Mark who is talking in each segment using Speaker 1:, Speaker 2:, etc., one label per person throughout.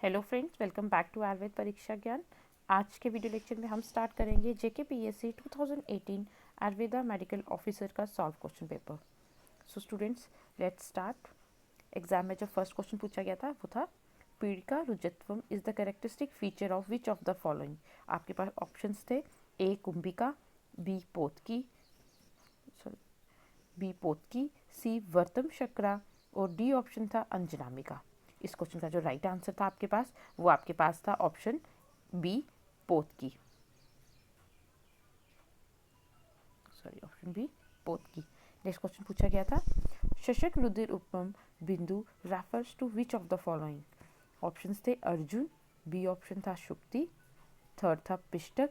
Speaker 1: Hello friends, welcome back to Ayurveda Pariksha Gyan. आज के video lecture में हम स्टार्ट करेंगे जेकेपीएससी 2018 आयुर्वेदा मेडिकल ऑफिसर का solve question paper. So students, let's start. Exam में जो फर्स्ट क्वेश्चन पूछा गया था वो था पीड़िका रुजत्वम is the characteristic feature of which of the following. आपके पास ऑप्शंस थे ए कुंभिका, बी पोतकी, सी वर्तम शक्रा और डी ऑप्शन था अंजनामिका। इस क्वेश्चन का जो राइट आंसर था आपके पास वो आपके पास था ऑप्शन बी पोतकी। ऑप्शन बी पोतकी। नेक्स्ट क्वेश्चन पूछा गया था शशक रुधिर उपम बिंदु refers to which of the following. Options थे अर्जुन, बी ऑप्शन था शुक्ति, थर्ड था पिष्टक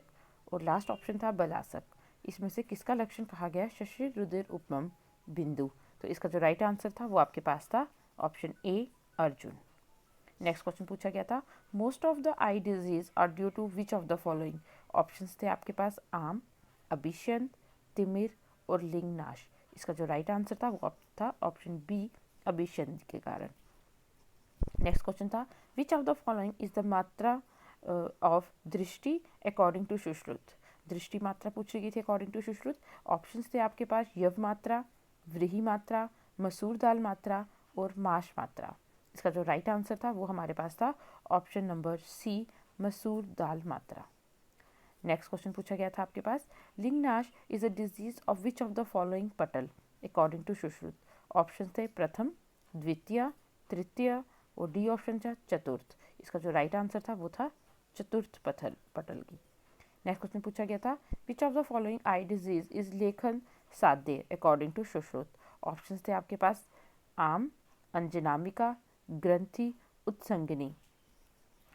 Speaker 1: और लास्ट ऑप्शन था बलासक। इसमें से किसका लक्षण कहा गया शशि रुधिर उपम बिंदु? तो इसका जो राइट आंसर था वो आपके पास था option A Arjun. Next question पूछा गया था most of the eye disease are due to which of the following. Options थे आपके पास आम, अभिशंत, तिमिर और लिंगनाश। इसका जो राइट आंसर था वो था ऑप्शन बी अभिशंत के कारण। नेक्स्ट क्वेश्चन था which of the following is the मात्रा ऑफ दृष्टि अकॉर्डिंग टू सुश्रुत। दृष्टि मात्रा पूछी गई थी अकॉर्डिंग टू सुश्रुत। ऑप्शंस थे आपके पास यव मात्रा, व्रीहि मात्रा, मसूर दाल मात्रा और माश मात्रा। इसका जो राइट आंसर था वो हमारे पास था ऑप्शन नंबर सी मसूर दाल मात्रा। नेक्स्ट क्वेश्चन पूछा गया था आपके पास लिंगनाश is a disease of which of the following पटल अकॉर्डिंग टू सुश्रुत। ऑप्शन थे प्रथम, द्वितीय, तृतीय और डी ऑप्शन था चतुर्थ। इसका जो राइट आंसर था वो था चतुर्थ पटल की। नेक्स्ट क्वेश्चन पूछा गया था which of the following eye disease is लेखन साध्य अकॉर्डिंग टू सुश्रुत। ऑप्शन थे आपके पास आम, अंजनामिका, ग्रंथि, उत्संगनी।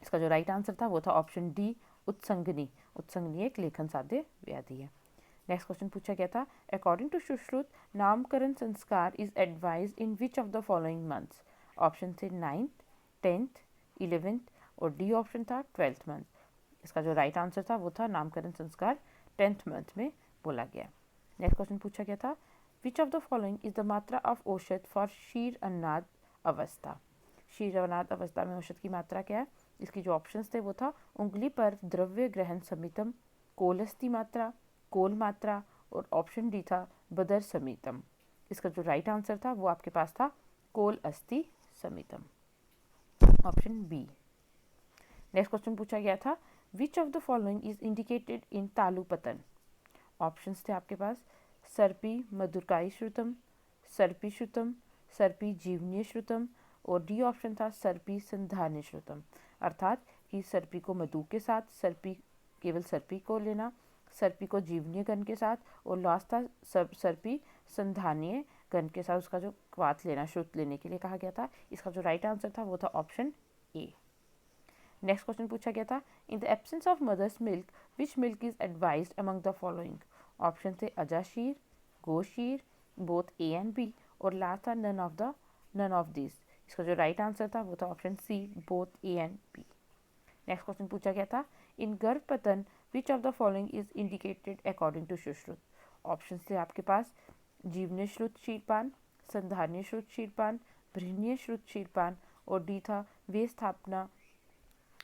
Speaker 1: इसका जो राइट आंसर था वो था ऑप्शन डी उत्संगनी। उत्संगनी एक लेखन साध्य व्याधि है। नेक्स्ट क्वेश्चन पूछा गया था अकॉर्डिंग टू सुश्रुत नामकरण संस्कार is advise in which of the following months. Option थे 9th, 10th, 11th और डी ऑप्शन था 12th मंथ। इसका जो राइट आंसर था वो था नामकरण संस्कार 10th मंथ में बोला गया। नेक्स्ट क्वेश्चन पूछा गया था which of the following is the मात्रा ऑफ औषध फॉर शीर अन्नाद अवस्था। शीर अन्नाद अवस्था में औषध की मात्रा क्या है? इसकी जो ऑप्शंस थे वो था उंगली पर द्रव्य ग्रहण समितम, कोलस्ती मात्रा, कोल मात्रा और ऑप्शन डी था बदर समितम। इसका जो राइट आंसर था वो आपके पास था कोल अस्थि समितम, ऑप्शन बी। नेक्स्ट क्वेश्चन पूछा गया था which of the following is indicated in तालुपतन। ऑप्शंस थे आपके पास सर्पी मधुरकाई श्रुतम, सर्पी श्रुतम, सर्पी जीवनीय श्रुतम और डी ऑप्शन था सर्पी संधान्य श्रुतम। अर्थात कि सर्पी को मधु के साथ, सर्पी केवल सर्पी को लेना, सर्पी को जीवनीय गण के साथ और लास्ट था सर्पी संधानीय गण के साथ उसका जो क्वाथ लेना, श्रुत लेने के लिए कहा गया था। इसका जो राइट आंसर था वो था ऑप्शन ए। नेक्स्ट क्वेश्चन पूछा गया था in the absence of mother's milk which milk is advised among the following. Option थे अजाशीर, गोशीर, बोथ ए एंड बी और लास्ट था नन ऑफ दिस। इसका जो राइट आंसर था वो था option C both A and B. Next question पूछा गया था इन गर्भपतन which of the following is indicated according to Sushruta. Option थे आपके पास जीवनीय श्रुत क्षीरपान, संधान्य श्रुत क्षीरपान, बृहनीय श्रुत क्षीरपान और डी था वे स्थापना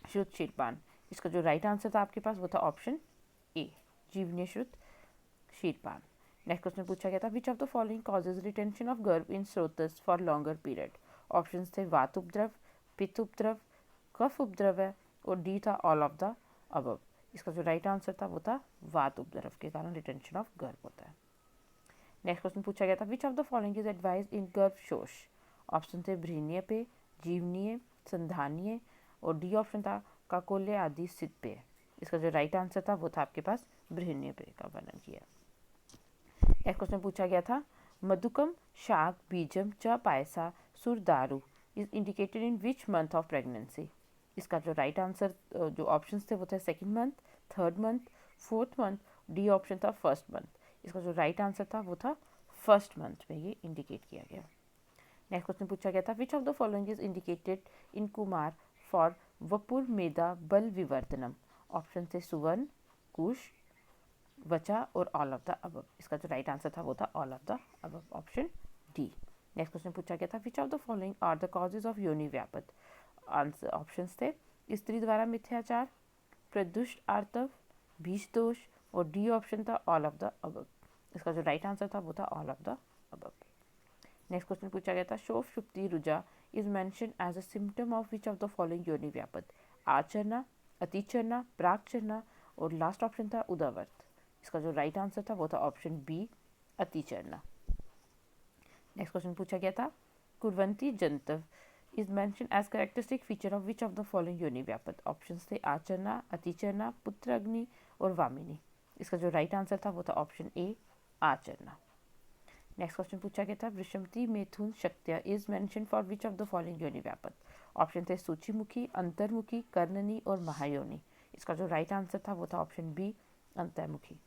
Speaker 1: श्रुत क्षीरपान। इसका जो राइट आंसर था आपके पास वो था ऑप्शन ए जीवनीय श्रुत क्षीरपान। नेक्स्ट क्वेश्चन पूछा गया था which of the following causes retention of गर्भ इन स्रोतस फॉर लॉन्गर पीरियड। ऑप्शंस थे वात उपद्रव, पित्त उपद्रव, कफ उपद्रव और डी था ऑल ऑफ द अबव। इसका जो राइट आंसर था वो था वात उपद्रव के कारण रिटेंशन ऑफ गर्भ होता है। नेक्स्ट क्वेश्चन पूछा गया था which of the following is advise in गर्भ शोष। ऑप्शन थे बृहनीय पेय, जीवनीय, संधानीय और डी ऑप्शन था काकोल्य आदि सिद्ध पेय। इसका जो राइट आंसर था वो था आपके पास बृहनीय पेय का वर्णन किया। नेक्स्ट क्वेश्चन पूछा गया था मधुकम शाक बीजम च पायसा सुर दारू is indicated in which month of pregnancy. इसका जो राइट आंसर जो ऑप्शंस थे वो थे second month, third month, fourth month, D option था फर्स्ट मंथ। इसका जो राइट आंसर था वो था फर्स्ट मंथ में ये इंडिकेट किया गया। नेक्स्ट क्वेश्चन पूछा गया था which of the following is indicated in कुमार फॉर वपुर मेधा बल विवर्धनम। ऑप्शन थे सुवर्ण, कुश, वचा और ऑल ऑफ द अबव। इसका जो राइट आंसर था वो था all of the above, option D. Next question पूछा गया था which of the following are the causes of योनि व्यापत। आंसर ऑप्शंस थे स्त्री द्वारा मिथ्याचार, प्रदुष्ट आर्तव, बीज दोष, और डी ऑप्शन था ऑल ऑफ द अबव। इसका जो राइट आंसर था वो था all of the above. Next question पूछा गया था शोभ शुक्ति रुजा is mention as a symptom of which of the following योनि व्यापद, आचरना, अतिचरना, प्राकचरना, और लास्ट ऑप्शन था उदावर्त। इसका जो राइट आंसर था वो था ऑप्शन बी, अतिचरना। नेक्स्ट क्वेश्चन पूछा गया था कुर्वंती जंतव is mention as characteristic feature of which of the following योनि व्यापद। ऑप्शंस थे आचरना, अतिचरना, पुत्र अग्नि और वामिनी। इसका जो राइट आंसर था वो था ऑप्शन ए, आचरना। नेक्स्ट क्वेश्चन पूछा गया था वृषमती मेथुन शक्त्या is mention for which of the following योनि व्यापद। ऑप्शन थे सूचीमुखी, अंतर्मुखी, कर्णनी और महायोनि। इसका जो राइट आंसर था वो था ऑप्शन बी, अंतर्मुखी।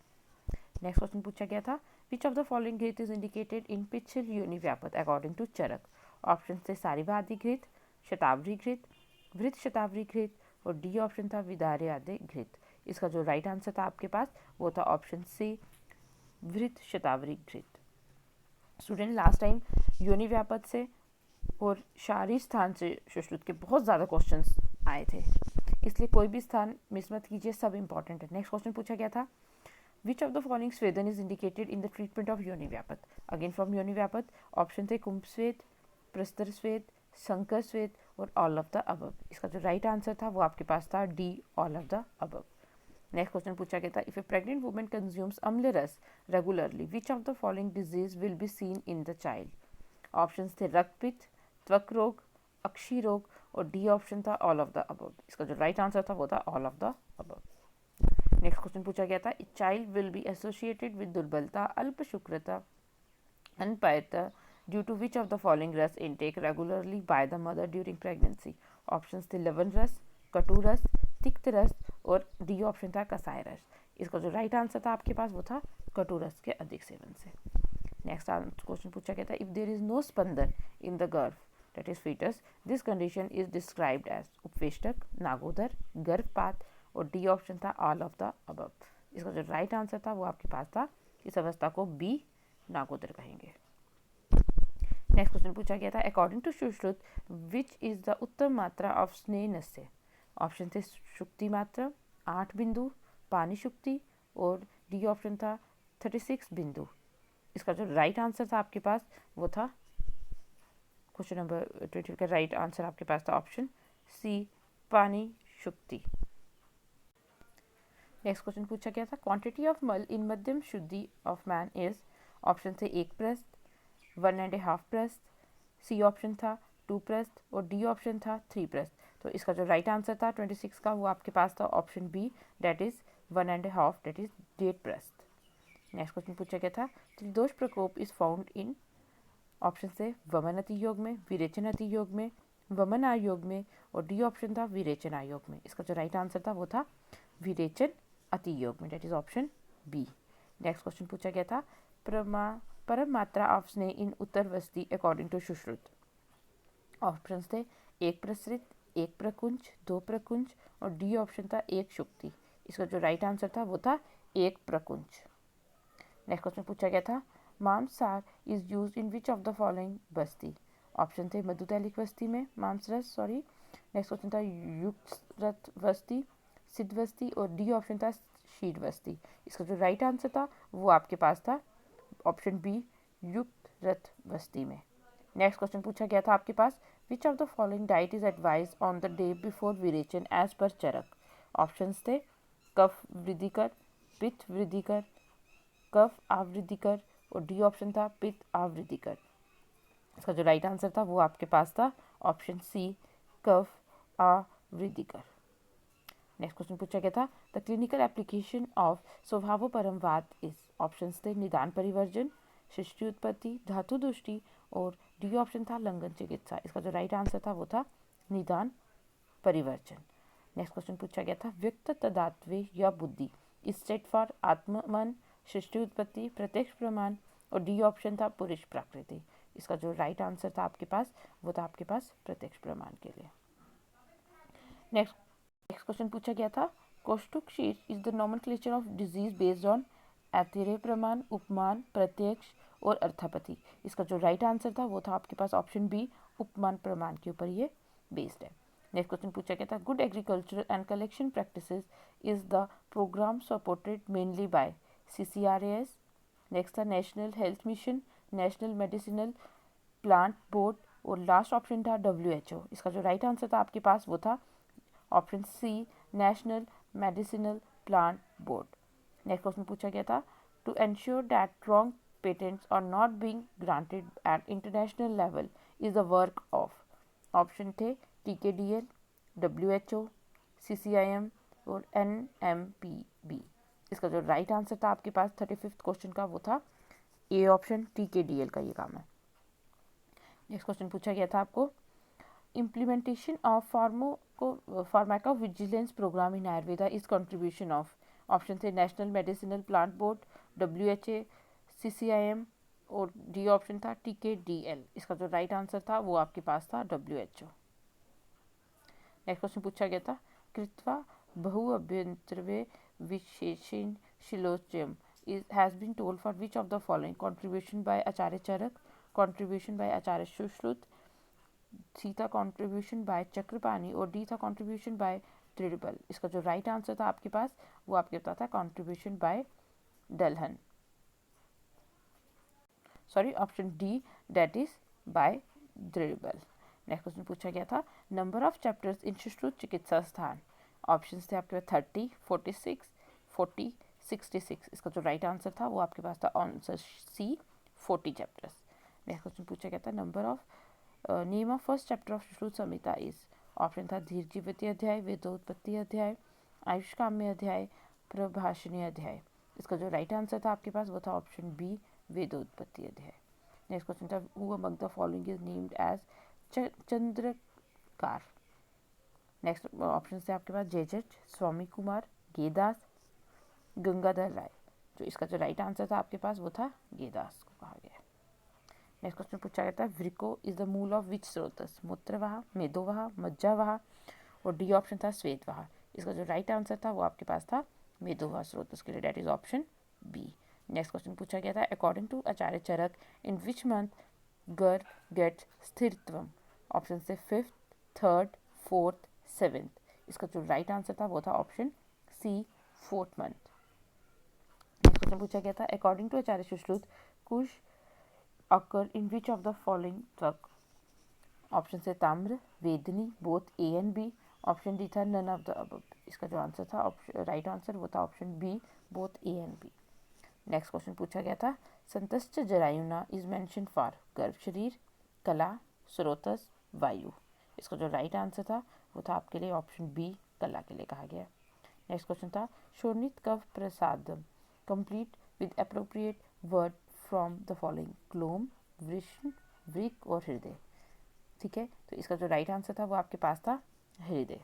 Speaker 1: नेक्स्ट क्वेश्चन पूछा गया था विच ऑफ द फॉलोइंग घृत इज इंडिकेटेड इन पिछल योनि व्यापद अकॉर्डिंग टू चरक। ऑप्शन थे सारीवादी घृत, शतावरी घृत, वृत शतावरी घृत, और डी ऑप्शन था विदारे आदि घृत। इसका जो राइट आंसर था आपके पास वो था ऑप्शन सी, वृत शतावरी घृत। स्टूडेंट लास्ट टाइम योनि व्यापद से और शारी स्थान से सुश्रुत के बहुत ज़्यादा क्वेश्चंस आए थे, इसलिए कोई भी स्थान मिस मत कीजिए, सब इंपॉर्टेंट है। नेक्स्ट क्वेश्चन पूछा गया था विच ऑफ द फॉलोइंग स्वेदन is indicated in the treatment of योनि व्यापद। अगेन फ्रॉम योनि व्यापद ऑप्शन थे कुंभ स्वेद, प्रस्तर स्वेद, शंकर स्वेद और ऑल ऑफ द अबव। इसका जो राइट आंसर था वो आपके पास था D, all of the above. Next question पूछा गया था if A pregnant woman consumes अम्ल रस regularly which of the following disease will be seen in the child. Options थे रक्तपित्त, त्वक रोग, अक्षी रोग, और डी ऑप्शन था ऑल ऑफ द अबव। इसका जो राइट आंसर था वो था all of the above. Next question पूछा गया था child will be associated with दुर्बलता, अल्प शुक्रता, अनपायता due to which of the following रस intake regularly by the mother during pregnancy. Options थे लवण रस, कटु रस, तिक्त रस, और डी ऑप्शन था कसाय रस। इसका जो राइट आंसर था आपके पास वो था कटु रस के अधिक सेवन से। नेक्स्ट क्वेश्चन पूछा गया था इफ देयर इज नो स्पंदन इन द गर्भ that is foetus this condition is described as उपवेष्टक, नागोदर, गर्भपात, और डी ऑप्शन था ऑल ऑफ द अबव। इसका जो राइट आंसर था वो आपके पास था इस अवस्था को बी, नागोदर कहेंगे। नेक्स्ट क्वेश्चन पूछा गया था according to Sushruta which is the उत्तम मात्रा ऑफ स्नेह नस्य। ऑप्शन थे शुक्ति मात्रा 8 बिंदु, पानी शुक्ति, और डी ऑप्शन था 36 बिंदु। इसका जो राइट आंसर था आपके पास वो था क्वेश्चन नंबर 22 का राइट आंसर आपके पास था ऑप्शन सी, पानी शुक्ति। नेक्स्ट क्वेश्चन पूछा गया था क्वांटिटी ऑफ मल इन मध्यम शुद्धि ऑफ मैन इज। ऑप्शन थे 1 प्रस्थ, 1.5 प्रस्थ, सी ऑप्शन था 2 प्रस्थ, और डी ऑप्शन था 3 प्रस्थ। तो इसका जो राइट आंसर था 26 का वो आपके पास था option B, that is 1.5, that is 1.5 प्रस्थ। नेक्स्ट क्वेश्चन पूछा गया था त्रिदोष प्रकोप इज फाउंड इन। ऑप्शन से वमन अति योग में, विरेचन अति योग में, वमन आयोग में, और डी ऑप्शन था विरेचन आयोग में। इसका जो राइट आंसर था वो था विरेचन अति योग में, that is option B. Next question पूछा गया था परम मात्रा ऑफ स्नेह इन उत्तर वस्ती अकॉर्डिंग टू सुश्रुत। ऑप्शन थे 1 प्रसृत, 1 प्रकुंज, 2 प्रकुंज, और डी ऑप्शन था 1 शुक्ति। इसका जो राइट आंसर था वो था 1 प्रकुंज। नेक्स्ट क्वेश्चन पूछा गया था मांसार is use in which of the following बस्ती। ऑप्शन थे मधुतैलिक वस्ती में, मांसरस सॉरी। नेक्स्ट क्वेश्चन था युक्त रथ वस्ती, सिद्ध वस्ती, और डी ऑप्शन था शीड वस्ती। इसका जो राइट आंसर था वो आपके पास था ऑप्शन बी, युक्त रथ वस्ती में। नेक्स्ट क्वेश्चन पूछा गया था आपके पास which of the following diet is advise on the day before विरेचन एज पर चरक। ऑप्शंस थे कफ वृद्धिकर, पित्त वृद्धिकर, कफ आवृद्धिकर, और डी ऑप्शन था पित्त आवृद्धिकर। इसका जो राइट आंसर था वो आपके पास था ऑप्शन सी, कफ आवृद्धिकर। नेक्स्ट क्वेश्चन पूछा गया था द क्लिनिकल एप्लीकेशन ऑफ स्वभावपरमवाद इज। ऑप्शंस थे निदान परिवर्जन, सृष्टि उत्पत्ति, धातु दुष्टि, और डी ऑप्शन था लंघन चिकित्सा। इसका जो राइट आंसर था वो था निदान परिवर्जन। नेक्स्ट क्वेश्चन पूछा गया था व्यक्त तदात्वे या बुद्धि इज सेट फॉर आत्म मन, सृष्टि उत्पत्ति, प्रत्यक्ष प्रमाण, और डी ऑप्शन था पुरुष प्रकृति। इसका जो राइट आंसर था आपके पास वो था आपके पास प्रत्यक्ष प्रमाण के लिए। नेक्स्ट क्वेश्चन पूछा गया था कोष्ठुक्षीर is the nomenclature of disease based on एतिरे प्रमाण, उपमान, प्रत्यक्ष, और अर्थापति। इसका जो राइट आंसर था वो था आपके पास ऑप्शन बी, उपमान प्रमाण के ऊपर ये बेस्ड है। नेक्स्ट क्वेश्चन पूछा गया था good agricultural and collection practices is the programme supported mainly by CCRAS। Next था national health mission, national medicinal plant board, और लास्ट ऑप्शन था WHO। इसका जो राइट आंसर था आपके पास वो था option C, national medicinal plant board. Next question पूछा गया था to ensure that wrong patents are not being granted at international level is the work of। Option थे TKDL, WHO, CCIM और NMPB। इसका जो राइट आंसर था आपके पास 35th question का वो था ए ऑप्शन, TKDL का ये काम है। नेक्स्ट क्वेश्चन पूछा गया था आपको implementation of pharmacovigilance programme in Ayurveda is contribution of. Option थे national medicinal plant board, WHA, CCIM और डी ऑप्शन था TKDL। इसका जो राइट आंसर था वो आपके पास था WHO। नेक्स्ट क्वेश्चन पूछा गया था कृत्वा बहु अभ्यंतरवे विशेषण शिलोचयम has been told for which of the following. Contribution by Acharya Charaka, contribution by Acharya Sushruta, C था कंट्रीब्यूशन बाय चक्रपाणी और डी था कंट्रीब्यूशन बाय त्रिबल। इसका जो राइट आंसर था आपके पास वो आपके पास था contribution by Dalhana, sorry option D that is by द्रिबल। नेक्स्ट क्वेश्चन पूछा गया था number of chapters in Sushruta चिकित्सा स्थान। ऑप्शंस थे आपके पास 30, 46, 40, 66। इसका जो राइट आंसर था वो आपके पास था answer C 40 chapters. Next question पूछा गया था number of name of first chapter of Sushruta Samhita is. Option था धीरजीवती अध्याय, वेदोत्पत्ति अध्याय, आयुष्काम्य अध्याय, प्रभाषणी अध्याय। इसका जो राइट आंसर था आपके पास वो था ऑप्शन बी वेदोत्पत्ति अध्याय। नेक्स्ट क्वेश्चन था who among the following is named as चंद्रकार। नेक्स्ट ऑप्शन थे आपके पास जयजट, स्वामी कुमार, गेदास, गंगाधर राय। जो इसका जो राइट आंसर था आपके पास वो था गेदास को कहा गया। नेक्स्ट क्वेश्चन पूछा गया था वृको इज द मूल ऑफ विच स्रोतस। मूत्रवाह, मेदोवाह, मज्जावाह और डी ऑप्शन था श्वेतवाह। इसका जो राइट आंसर था वो आपके पास था मेदोवाह स्रोतस के लिए, that is option B. Next question पूछा गया था according to Acharya Charak in which month गर्भ गेट्स स्थिरत्वम। ऑप्शन से 5th, 3rd, 4th, 7th। इसका जो राइट आंसर था वो था option C 4th month. Next question पूछा गया था अकॉर्डिंग टू आचार्य सुश्रुत कुश occur in which of the following drug। Option से ताम्र, वेदनी, both A and B। Option D था नन ऑफ द अबव। इसका जो आंसर था राइट आंसर वो था option B both A and B। Next question पूछा गया था संतश्च जरायुना इज मेंशन फॉर गर्भ शरीर, कला, स्रोतस, वायु। इसका जो राइट आंसर था वो था आपके लिए ऑप्शन बी कला के लिए कहा गया। नेक्स्ट क्वेश्चन था शोणित कव प्रसादम complete with appropriate word from the following क्लोम, वृष्ण, वृक और हृदय। ठीक है, तो इसका जो राइट आंसर था वो आपके पास था हृदय,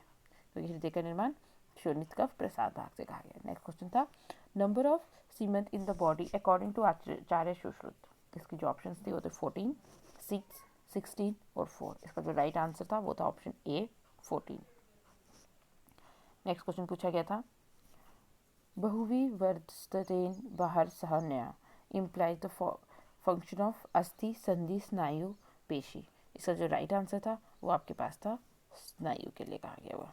Speaker 1: क्योंकि हृदय का निर्माण शोणित कफ प्रसाद भाग से कहा गया। नेक्स्ट क्वेश्चन था नंबर ऑफ सीमेंट in the body according to Acharya Sushruta. इसकी जो ऑप्शन थे वो थे 14, 6, 16 और 4। इसका जो राइट आंसर था वो था ऑप्शन ए 14। नेक्स्ट क्वेश्चन पूछा गया था बहुवी वर्धतेन बाहर सहन्या implies the function of अस्थि, संधि, स्नायु, पेशी। इसका जो राइट आंसर था वो आपके पास था स्नायु के लिए कहा गया हुआ।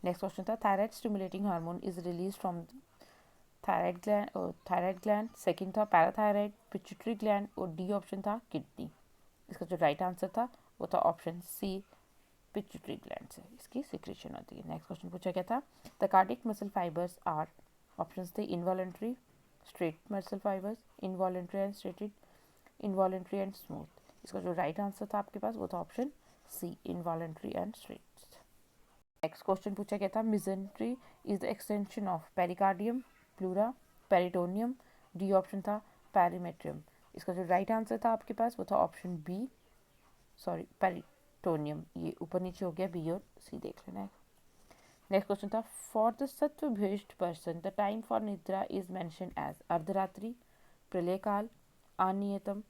Speaker 1: नेक्स्ट क्वेश्चन था thyroid stimulating hormone is release from thyroid gland. Second था पैराथायराइड, पिट्यूटरी ग्लैंड और डी ऑप्शन था किडनी। इसका जो राइट आंसर था वो था ऑप्शन सी पिट्यूटरी ग्लैंड से इसकी सिक्रेशन होती है। नेक्स्ट क्वेश्चन पूछा गया था the cardiac muscle fibres are. Option थे involuntary, straight muscle fibres, involuntary and striated, involuntary and smooth. इसका जो राइट आंसर था आपके पास वो था option C involuntary and straight. Next question पूछा गया था mesentery is the extension of pericardium, pleura, peritoneum. D option था पेरीमेट्रियम। इसका जो राइट आंसर था आपके पास वो था ऑप्शन बी, सॉरी पेरिटोनियम। ये ऊपर नीचे हो गया, बी और सी देख लेना है। नेक्स्ट क्वेश्चन था फॉर द सत्वभ्रष्ट पर्सन द टाइम फॉर निद्रा इज मेंशन एज अर्धरात्रि, प्रलयकाल, अनियतम,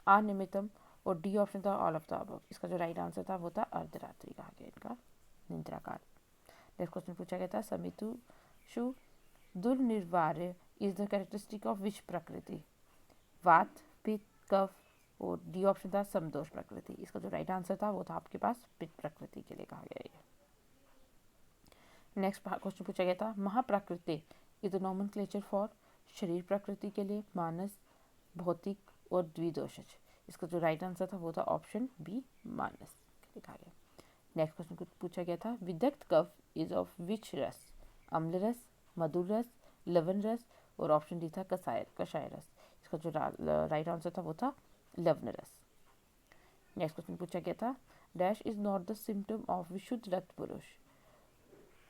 Speaker 1: अनियमितम और डी ऑप्शन था ऑल ऑफ द अबव। इसका जो राइट आंसर था वो था अर्धरात्रि कहा गया इनका निद्रा काल। नेक्स्ट क्वेश्चन पूछा गया था समितुषु दुर्निवार्य is the characteristic of which प्रकृति। वात, पित्त, कफ और डी ऑप्शन था समदोष प्रकृति। इसका जो राइट आंसर था वो था आपके पास पित्त प्रकृति के लिए कहा गया है। नेक्स्ट क्वेश्चन पूछा गया था महाप्रकृति इज द नॉमेनक्लेचर फॉर शरीर प्रकृति के लिए, मानस, भौतिक और द्विदोषज। इसका जो राइट आंसर था वो था ऑप्शन बी मानस के लिए कहा गया। नेक्स्ट क्वेश्चन पूछा गया था विदग्ध कफ इज ऑफ विच रस, अम्ल रस, मधुर रस, लवण रस और ऑप्शन डी था कषाय रस। इसका जो राइट आंसर था वो था लवण रस। नेक्स्ट क्वेश्चन पूछा गया था dash is not the symptom of विशुद्ध रक्त पुरुष।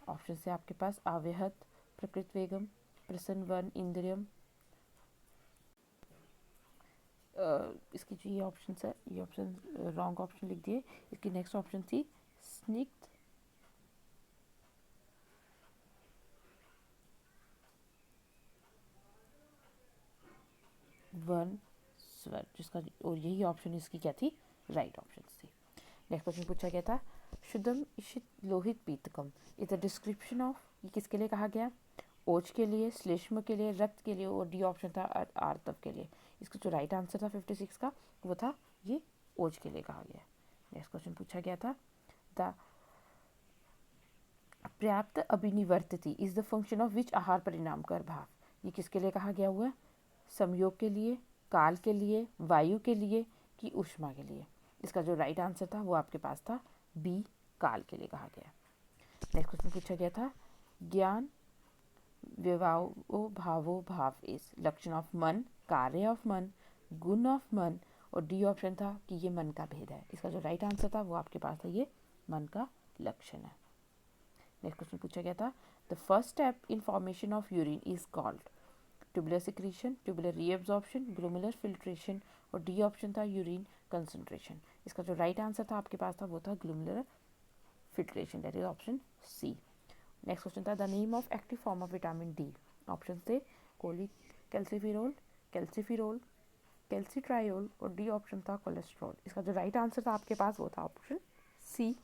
Speaker 1: ऑप्शन से आपके पास आव्यहत, प्रकृत वेगम, प्रसन्न वन इंद्रियम। इसकी जो ये ऑप्शन है ये ऑप्शन रॉन्ग ऑप्शन लिख दिए। इसकी नेक्स्ट ऑप्शन थी स्निग्ध वन स्वर, जिसका और यही ऑप्शन इसकी क्या थी राइट ऑप्शन थी। नेक्स्ट क्वेश्चन पूछा गया था शुद्धम इशित लोहित पीतकम इज अ डिस्क्रिप्शन ऑफ, ये किसके लिए कहा गया, ओज के लिए, श्लेष्म के लिए, रक्त के लिए और डी ऑप्शन था आर्तव के लिए। इसका जो राइट आंसर था 56 का वो था ये ओज के लिए कहा गया। नेक्स्ट क्वेश्चन पूछा गया था द पर्याप्त अभिनिवर्तति is the function of which आहार परिणाम कर भाव। ये किसके लिए कहा गया हुआ है, संयोग के लिए, काल के लिए, वायु के लिए कि ऊष्मा के लिए। इसका जो राइट आंसर था वो आपके पास था बी काल के लिए कहा गया। नेक्स्ट क्वेश्चन पूछा गया था ज्ञान व्यवहारो भावो भाव इज लक्षण ऑफ मन, कार्य ऑफ मन, गुण ऑफ मन और डी ऑप्शन था कि ये मन का भेद है। इसका जो राइट आंसर था वो आपके पास था ये मन का लक्षण है। नेक्स्ट क्वेश्चन पूछा गया था the first step in formation of urine is called tubular secretion, tubular reabsorption, glomerular filtration और डी ऑप्शन था यूरिन कंसंट्रेशन। इसका जो राइट आंसर था आपके पास था वो था glomerular filtration, that is option C. Next question था the name of active form of vitamin D. Options थे कैल्सिफिरोल, कैल्सिफिरोल, कैल्सिट्रायोल और डी ऑप्शन था कोलेस्ट्रॉल। इसका जो राइट आंसर था आपके पास वो था ऑप्शन सी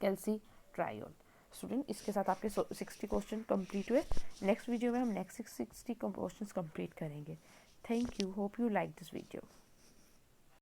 Speaker 1: कैल्सिट्रायोल। स्टूडेंट इसके साथ आपके 60 क्वेश्चन कंप्लीट हुए। नेक्स्ट वीडियो में हम नेक्स्ट 60 क्वेश्चंस कंप्लीट करेंगे। Thank you, hope you like this video.